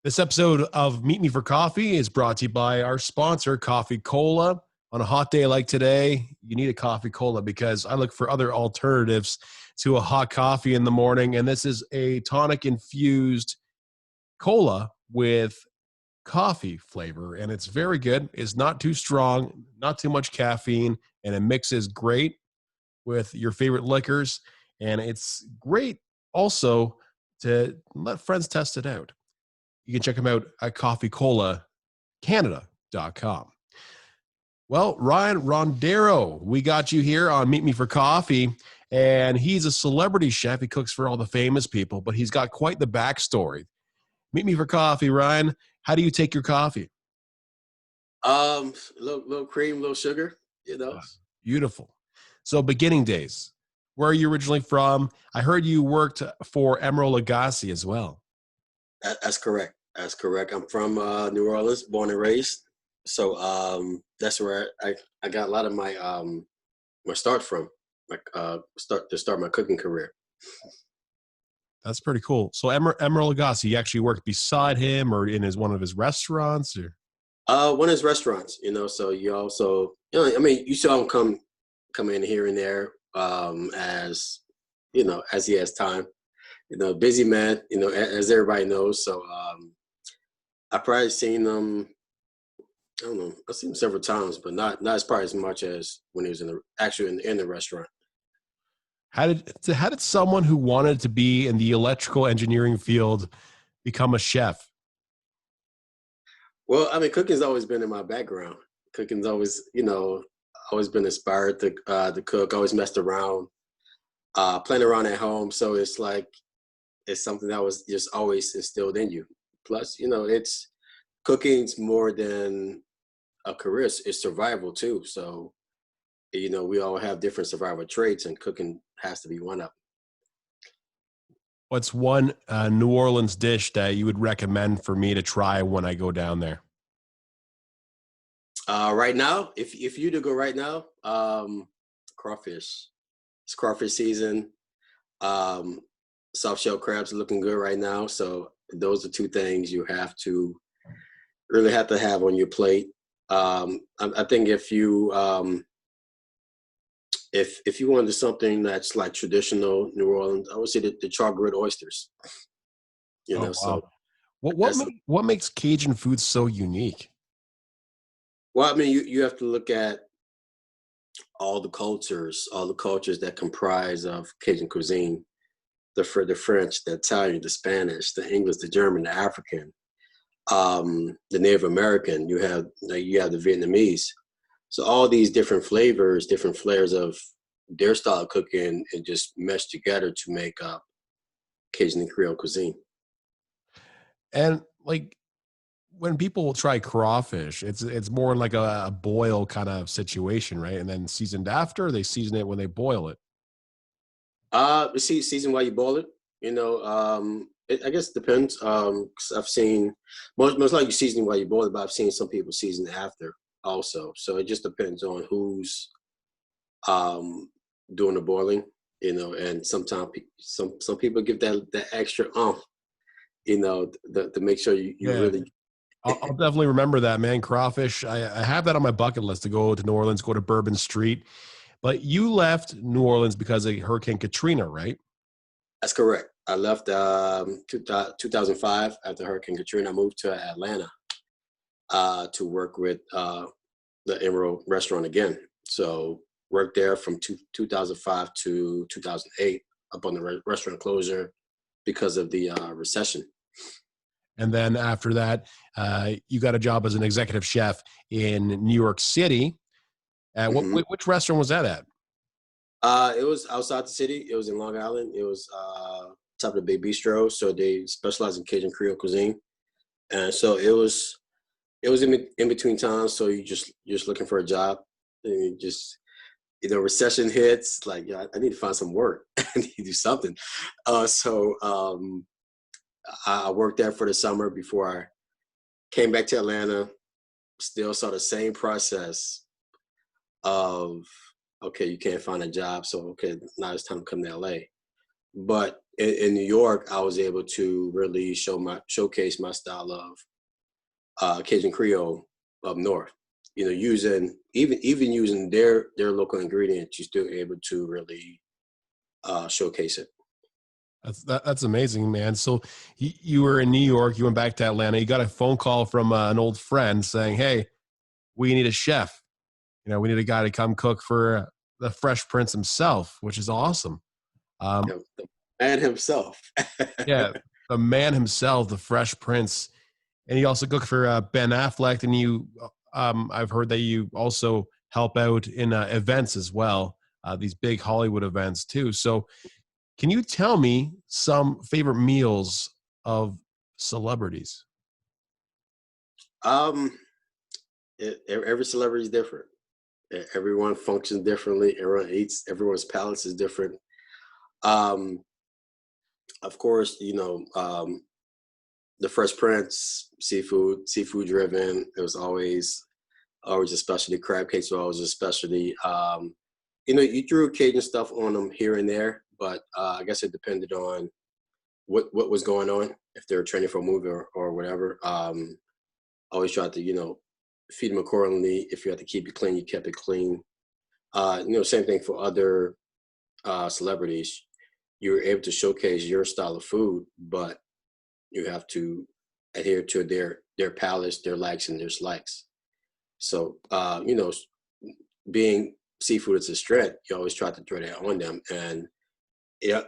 This episode of Meet Me for Coffee is brought to you by our sponsor, Coffee Cola. On a hot day like today, you need a coffee cola because I look for other alternatives to a hot coffee in the morning. And this is a tonic infused cola with coffee flavor. And it's very good. It's not too strong, not too much caffeine, and it mixes great with your favorite liquors. And it's great also to let friends test it out. You can check them out at coffeecolacanada.com. Well, Ryan Rondero, we got you here on Meet Me for Coffee, and he's a celebrity chef. He cooks for all the famous people, but he's got quite the backstory. Meet Me for Coffee, Ryan. How do you take your coffee? Little cream, little sugar, you know. Beautiful. So, beginning days. Where are you originally from? I heard you worked for Emeril Lagasse as well. That's correct. That's correct. I'm from New Orleans, born and raised. So that's where I got a lot of my start from, start my cooking career. That's pretty cool. So, Emeril Lagasse, you actually worked beside him or in one of his restaurants? Or? One is restaurants, so you also, I mean, you saw him come in here and there, as as he has time. Busy man, as everybody knows. So I probably seen him. I don't know. I've seen him several times, but not as probably as much as when he was in the restaurant. How did someone who wanted to be in the electrical engineering field become a chef? Well, I mean, cooking's always been in my background. Cooking's always, always been inspired to cook. Always messed around, playing around at home. So it's like it's something that was just always instilled in you. Plus, it's cooking's more than a career; it's survival too. So, we all have different survival traits, and cooking has to be one of them. What's one New Orleans dish that you would recommend for me to try when I go down there? Right now, if you to go right now, crawfish. It's crawfish season. Um, Soft shell crabs are looking good right now. So those are two things you really have to have on your plate. I think if you wanted something that's like traditional New Orleans, I would say the char grilled oysters. Oh So wow! that's What makes Cajun food so unique? well. I mean, you have to look at all the cultures that comprise of Cajun cuisine. The French, the Italian, the Spanish, the English, the German, the African, the Native American. You have the Vietnamese. So all these different flavors, different flares of their style of cooking, and just mesh together to make up Cajun and Creole cuisine. And like when people try crawfish, it's more like a boil kind of situation, right? And then seasoned after, they season it when they boil it. Season while you boil it. I guess it depends. 'Cause I've seen most likely seasoning while you boil it, but I've seen some people season after also. So it just depends on who's um doing the boiling. And sometimes some people give that extra to make sure you Yeah, really. I'll definitely remember that, man. Crawfish. I have that on my bucket list to go to New Orleans, go to Bourbon Street. But you left New Orleans because of Hurricane Katrina, right? That's correct. I left 2005 after Hurricane Katrina. I moved to Atlanta to work with the Emeril restaurant again. So worked there from 2005 to 2008 up on the restaurant closure because of the recession. And then after that, you got a job as an executive chef in New York City. Hmm. Which restaurant was that at? It was outside the city. It was in Long Island. It was top of the Bay Bistro. So they specialize in Cajun Creole cuisine. And so it was in between times. So you're just looking for a job, and you just recession hits. Like, yeah, I need to find some work. I need to do something. So I worked there for the summer before I came back to Atlanta. Still saw the same process of, okay, you can't find a job, so okay, now it's time to come to LA. But in New York, I was able to really showcase my style of Cajun Creole up north. You know, using even using their local ingredients, you're still able to really showcase it. That's amazing, man. So you were in New York, you went back to Atlanta, you got a phone call from an old friend saying, "Hey, we need a chef. You know, we need a guy to come cook for the Fresh Prince himself," which is awesome. Um, You know, the man himself. yeah, the man himself, the Fresh Prince, and he also cooked for Ben Affleck. And I've heard that you also help out in events as well, these big Hollywood events too. So, can you tell me some favorite meals of celebrities? um, every celebrity is different. Everyone functions differently. Everyone eats. Everyone's palate is different. Um, of course, the Fresh Prince, seafood driven. It was always a specialty. Crab cakes were always a specialty. You threw Cajun stuff on them here and there, but I guess it depended on what was going on. If they were training for a movie or whatever, always tried to feed them accordingly. If you had to keep it clean, you kept it clean. Same thing for other celebrities. You were able to showcase your style of food, but you have to adhere to their palates, their likes and dislikes. So being seafood is a strength, you always try to throw that on them, and it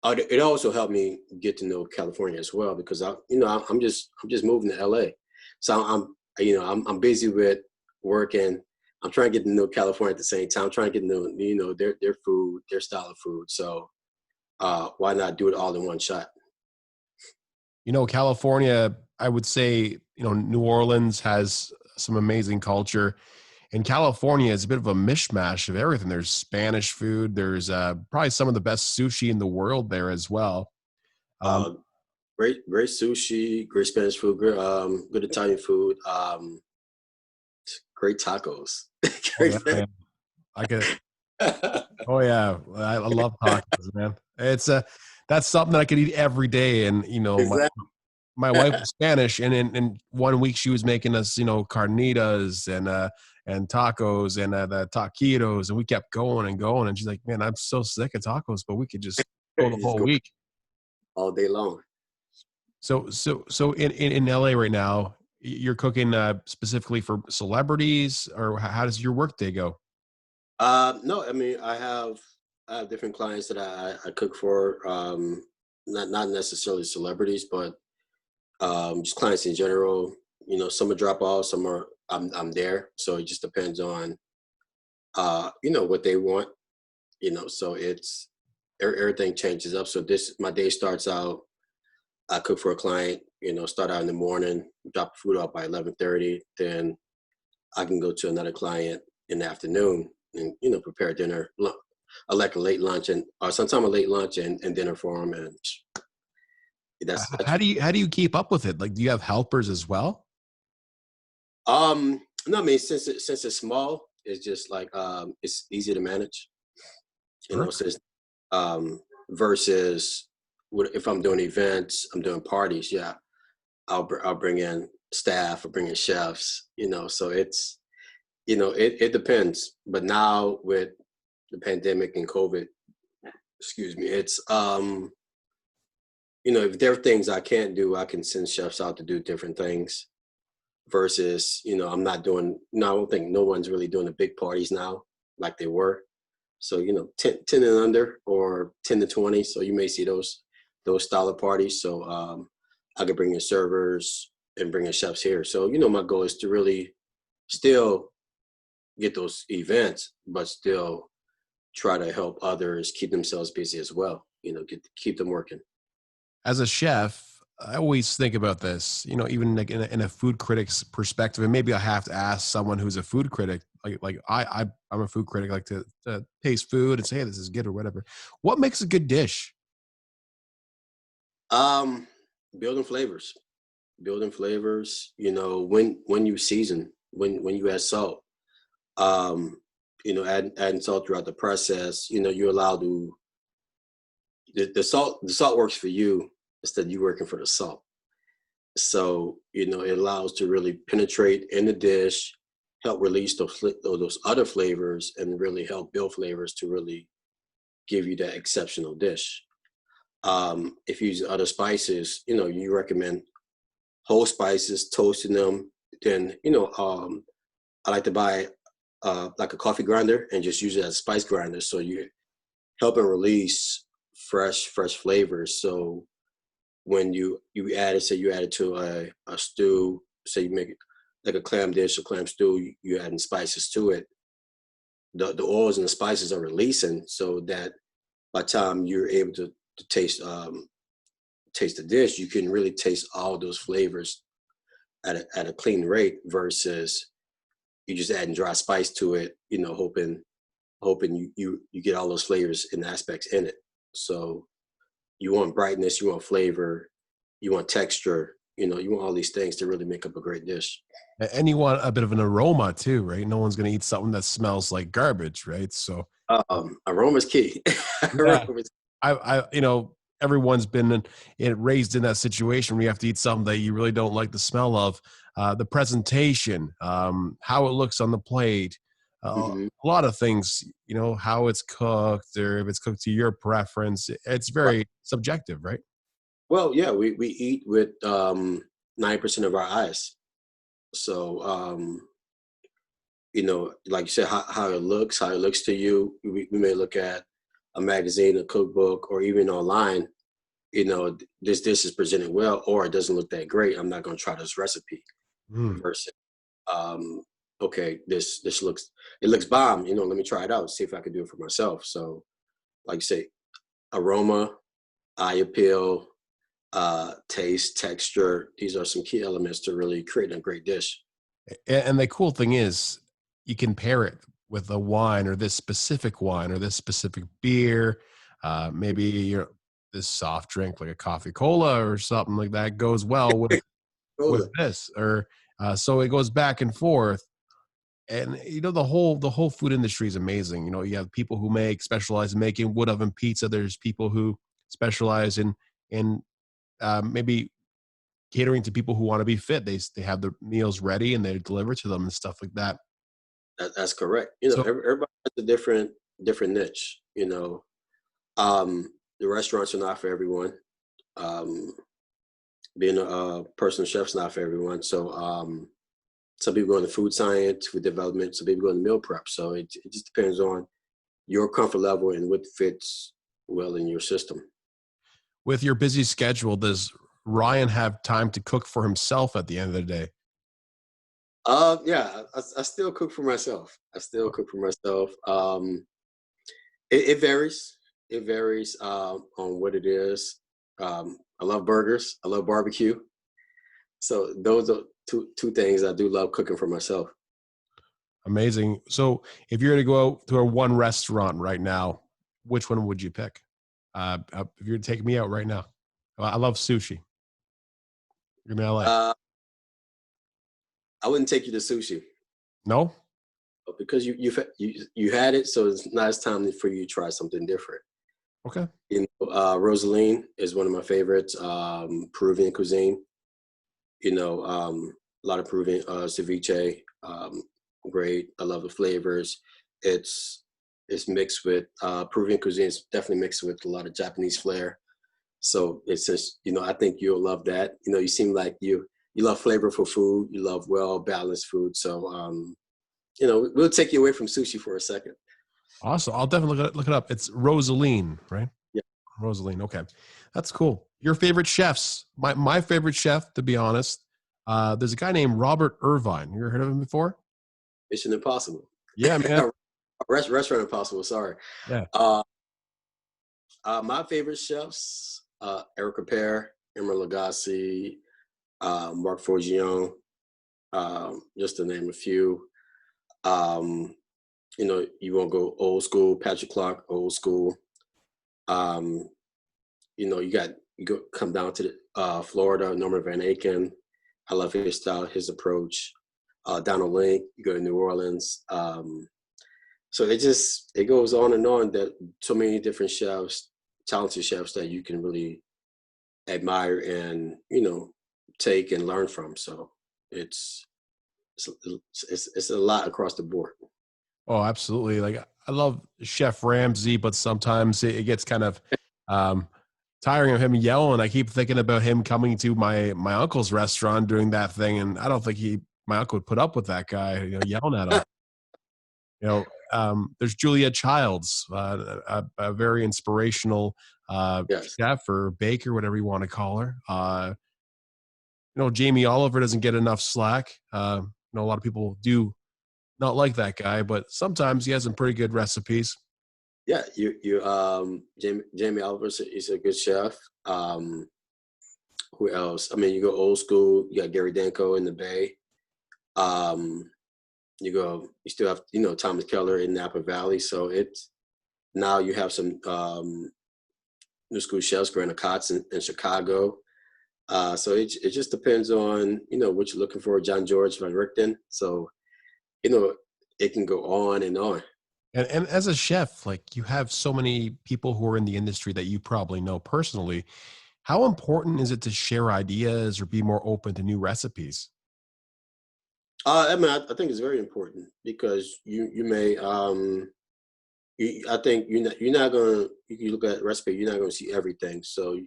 it also helped me get to know California as well because I'm just moving to LA, so I'm busy with work and I'm trying to get to know California at the same time. I'm trying to get to know their food, their style of food. So why not do it all in one shot? California, I would say, New Orleans has some amazing culture. And California is a bit of a mishmash of everything. There's Spanish food. There's probably some of the best sushi in the world there as well. Um, Uh, great sushi, great Spanish food, good Italian food, great tacos. oh Great. yeah, man. I could. Oh yeah, I love tacos, man. It's that's something that I could eat every day. And Exactly. my wife is Spanish, and in 1 week she was making us, carnitas and tacos and the taquitos, and we kept going and going. And she's like, "Man, I'm so sick of tacos, but we could just go the You just whole go week." all day long. So in LA right now, you're cooking specifically for celebrities, or how does your workday go? No, I mean I have different clients that I cook for. Not necessarily celebrities, but just clients in general. Some are drop off, some are I'm there. So it just depends on what they want. So it's everything changes up. So this my day starts out. I cook for a client. Start out in the morning, drop food off by 11:30. Then I can go to another client in the afternoon and prepare dinner, like a late lunch and or sometime a late lunch and dinner for them. And that's How do you keep up with it? Like, do you have helpers as well? no, I mean since it's small, it's just like it's easy to manage. Sure. Since um versus if I'm doing events, I'm doing parties. Yeah, I'll bring in staff or bring in chefs. So it's it depends. But now with the pandemic and COVID, excuse me, it's if there are things I can't do, I can send chefs out to do different things versus, I'm not doing, no, I don't think no one's really doing the big parties now like they were. So, 10 and under or 10 to 20. So you may see those style of parties. So I could bring in servers and bring in chefs here. So, my goal is to really still get those events, but still try to help others keep themselves busy as well, keep them working. As a chef, I always think about this, even like in a food critic's perspective, and maybe I have to ask someone who's a food critic, I'm a food critic, like to taste food and say, hey, this is good or whatever. What makes a good dish? Um, building flavors, when you season, when you add salt, adding salt throughout the process, you're allowed to the salt works for you instead of you working for the salt. So, it allows to really penetrate in the dish, help release those other flavors, and really help build flavors to really give you that exceptional dish. If you use other spices, you recommend whole spices, toasting them. Then, I like to buy like a coffee grinder and just use it as a spice grinder. So you help and release fresh flavors. So when you add it, say you add it to a stew, say you make it like a clam dish or clam stew, you adding spices to it. The oils and the spices are releasing, so that by the time you're able to taste the dish, you can really taste all those flavors at a clean rate versus you just adding dry spice to it, hoping you get all those flavors and aspects in it. So you want brightness, you want flavor, you want texture, you want all these things to really make up a great dish. And you want a bit of an aroma too, right? No one's going to eat something that smells like garbage, right? So Aroma's key. yeah, Aroma's, everyone's been raised in that situation where you have to eat something that you really don't like the smell of. The presentation, how it looks on the plate, mhm. a lot of things, how it's cooked or if it's cooked to your preference. It's Right. very subjective, right? Well, yeah, we eat with 90% of our eyes. So like you said, how it looks to you. We may look at a magazine, a cookbook, or even online. This dish is presented well, or it doesn't look that great. I'm not going to try this recipe. Mm. Versus, um, okay, this looks bomb. Let me try it out, see if I can do it for myself. So, like you say, aroma, eye appeal, taste, texture. These are some key elements to really create a great dish. And the cool thing is, you can pair it with a wine or this specific wine or this specific beer. Maybe this soft drink like a coffee cola or something like that goes well with Cola. this, or so it goes back and forth. And the whole food industry is amazing. You have people who specialize in making wood oven pizza. There's people who specialize in maybe catering to people who want to be fit. They have the meals ready and they deliver to them and stuff like that. That's correct. So Everybody has a different niche. The restaurants are not for everyone. Um, Being a personal chef's not for everyone. So some people go into food science, food development. Some people go into meal prep. So it just depends on your comfort level and what fits well in your system. with your busy schedule, does Ryan have time to cook for himself at the end of the day? Yeah, I still cook for myself. I still cook for myself. It varies. It varies on what it is. I love burgers. I love barbecue. So those are two things I do love cooking for myself. Amazing. So if you're to go out to a one restaurant right now, which one would you pick? If you're to take me out right now, I love sushi. You're in LA. Uh, I wouldn't take you to sushi No? because you had it, so it's not as time for you to try something different. Okay. Rosaline is one of my favorites. Peruvian cuisine. A lot of Peruvian ceviche. Great. I love the flavors. It's it's mixed with Peruvian cuisine. It's definitely mixed with a lot of Japanese flair. So it's just, I think you'll love that. You seem like you love flavorful food. You love well balanced food. So we'll take you away from sushi for a second. Awesome. I'll definitely look it up. It's Rosaline, right? Yeah. Rosaline. Okay. That's cool. Your favorite chefs? My favorite chef, to be honest, there's a guy named Robert Irvine. You ever heard of him before? Mission Impossible. Yeah, man. Restaurant Impossible. Sorry. Yeah. My favorite chefs: Erica Pear, Emeril Lagasse, Mark Forgione, just to name a few. Um, you won't go old school. Patrick Clark, old school. Um, you go come down to Florida. Norman Van Aken. I love his style, his approach. Donald Link. You go to New Orleans. So it goes on and on, that so many different chefs talented chefs that you can really admire and take and learn from. So it's it's a lot across the board. Oh, absolutely. Like I love Chef Ramsay, but sometimes it gets kind of um, tiring of him yelling. I keep thinking about him coming to my uncle's restaurant doing that thing, and I don't think my uncle would put up with that guy, yelling at him. There's Julia Childs, a very inspirational Yes. chef or baker, whatever you want to call her. Jamie Oliver doesn't get enough slack. A lot of people do not like that guy, but sometimes he has some pretty good recipes. Yeah, Jamie Oliver is a good chef. Who else? I mean, you go old school. You got Gary Danko in the Bay. You still have Thomas Keller in Napa Valley. So it's now you have some new school chefs, Grant Kotz in Chicago. So it just depends on what you're looking for. John George Van Richten. So it can go on and on. And as a chef, like you have so many people who are in the industry that you probably know personally. How important is it to share ideas or be more open to new recipes? I mean, I think it's very important because you may I think you're not gonna you look at recipe, you're not gonna see everything. So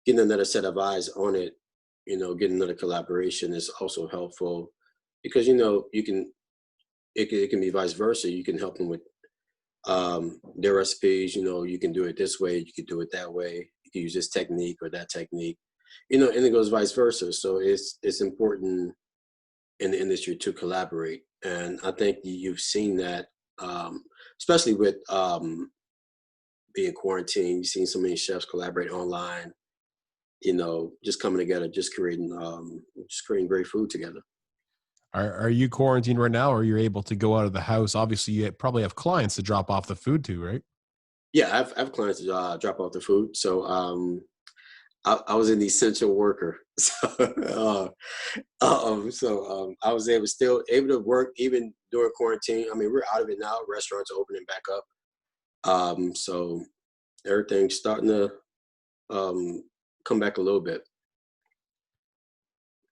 getting another set of eyes on it, getting another collaboration is also helpful because you can it can be vice versa. You can help them with their recipes. You can do it this way, you can do it that way. You can use this technique or that technique. And it goes vice versa. So it's important in the industry to collaborate, and I think you've seen that, especially with being quarantined. You've seen so many chefs collaborate online. Just coming together, just creating great food together. Are you quarantined right now, or are you able to go out of the house? Obviously, you probably have clients to drop off the food to, right? Yeah, I have clients to drop off the food. So I was an essential worker, so I was still able to work even during quarantine. I mean, we're out of it now. Restaurants are opening back up, so everything's starting to come back a little bit.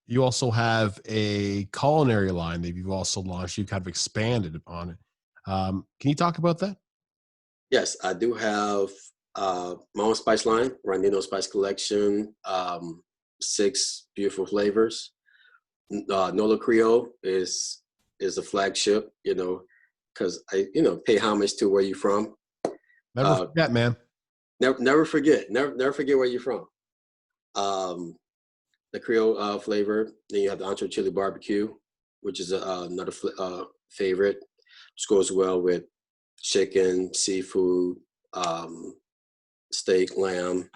You also have a culinary line that you've also launched. You kind of expanded upon it. Can you talk about that? Yes, I do have my own spice line, Rondeno Spice Collection, 6 beautiful flavors. Nola Creole is a flagship, because I pay homage to where you're from. Never forget, man. Never forget, never forget where you're from. The Creole flavor. Then you have the Entree Chili Barbecue, which is another favorite, which goes well with chicken, seafood, steak, lamb.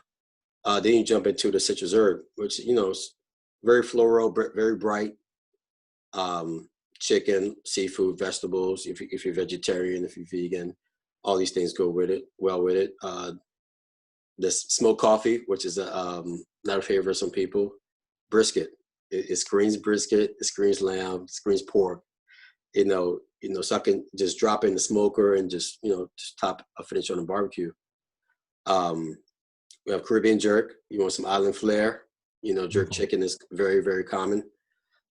Then you jump into the citrus herb, which is very floral, very bright. Chicken, seafood, vegetables. If you're vegetarian, if you're vegan, all these things go with it. Well with it. The smoked coffee, which is not a favorite of some people. Brisket. It screens brisket. It screens lamb. It screens pork. So I can just drop in the smoker and just finish on the barbecue. We have Caribbean jerk. You want some island flair? Jerk chicken is very, very common.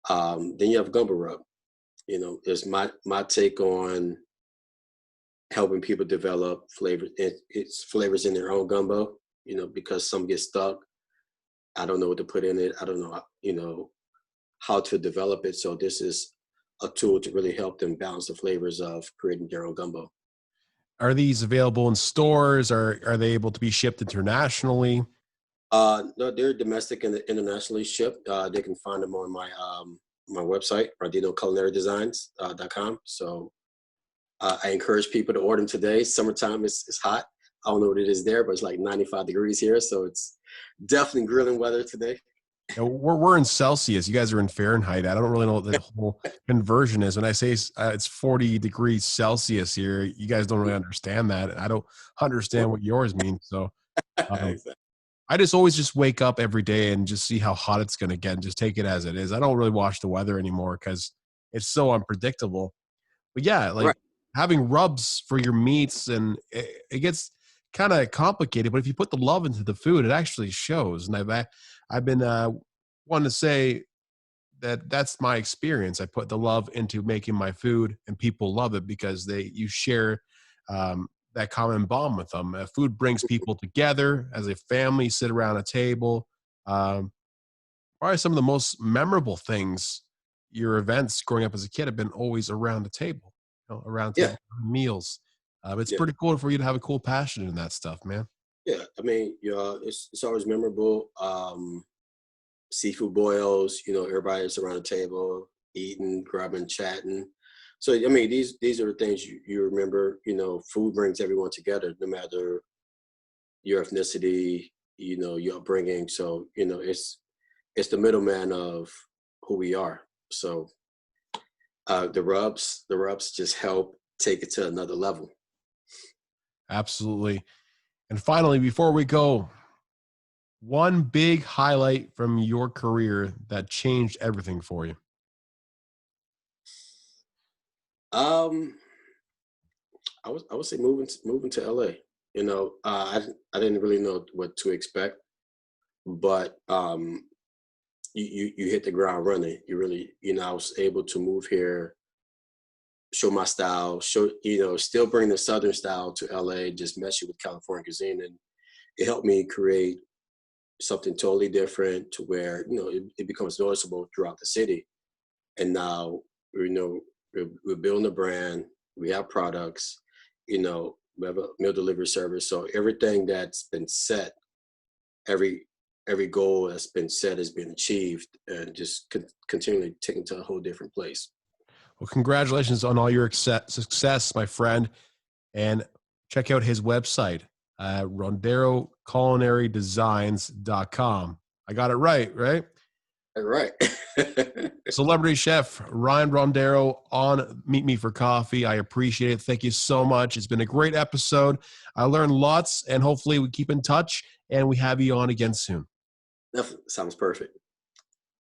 Then you have gumbo rub. There's my take on helping people develop flavors. It's flavors in their own gumbo. Because some get stuck. I don't know what to put in it. I don't know, how to develop it. So this is a tool to really help them balance the flavors of creating their own gumbo. Are these available in stores, or are they able to be shipped internationally? No, they're domestic and internationally shipped. They can find them on my website, RondenoCulinaryDesigns.com. So I encourage people to order them today. Summertime is hot. I don't know what it is there, but it's like 95 degrees here. So it's definitely grilling weather today. We're in Celsius. You guys are in Fahrenheit. I don't really know what the whole conversion is. When I say it's 40 degrees Celsius here, you guys don't really understand that. I don't understand what yours means. So Exactly. I just always just wake up every day and just see how hot it's going to get and just take it as it is. I don't really watch the weather anymore because it's so unpredictable. But yeah, like Right. having rubs for your meats, and it gets kind of complicated, but if you put the love into the food, it actually shows. And I've been wanting to say that that's my experience. I put the love into making my food, and people love it because you share that common bond with them. Food brings people together as a family, sit around a table. Um, Probably some of the most memorable things, your events growing up as a kid have been always around the table, around the Yeah, table meals. It's yeah, pretty cool for you to have a cool passion in that stuff, man. yeah. I mean, it's always memorable. Seafood boils, everybody's around the table, eating, grubbing, chatting. So I mean, these are the things you remember. Food brings everyone together, no matter your ethnicity, your upbringing. So it's the middleman of who we are. So the rubs just help take it to another level. Absolutely. And finally, before we go, one big highlight from your career that changed everything for you. Um, I would say moving to LA. I didn't really know what to expect, but you hit the ground running. You really, I was able to move here, show my style, still bring the Southern style to LA, just mess you with California cuisine, and it helped me create something totally different to where it becomes noticeable throughout the city. And now we're building a brand, we have products, we have a meal delivery service. So everything that's been set, every goal that's been set has been achieved, and just continually taken to a whole different place. Well, congratulations on all your success, my friend. And check out his website, ronderoculinarydesigns.com. I got it right, right? All right. Celebrity chef Ryan Rondero on Meet Me for Coffee. I appreciate it. Thank you so much. It's been a great episode. I learned lots, and hopefully we keep in touch and we have you on again soon. That sounds perfect.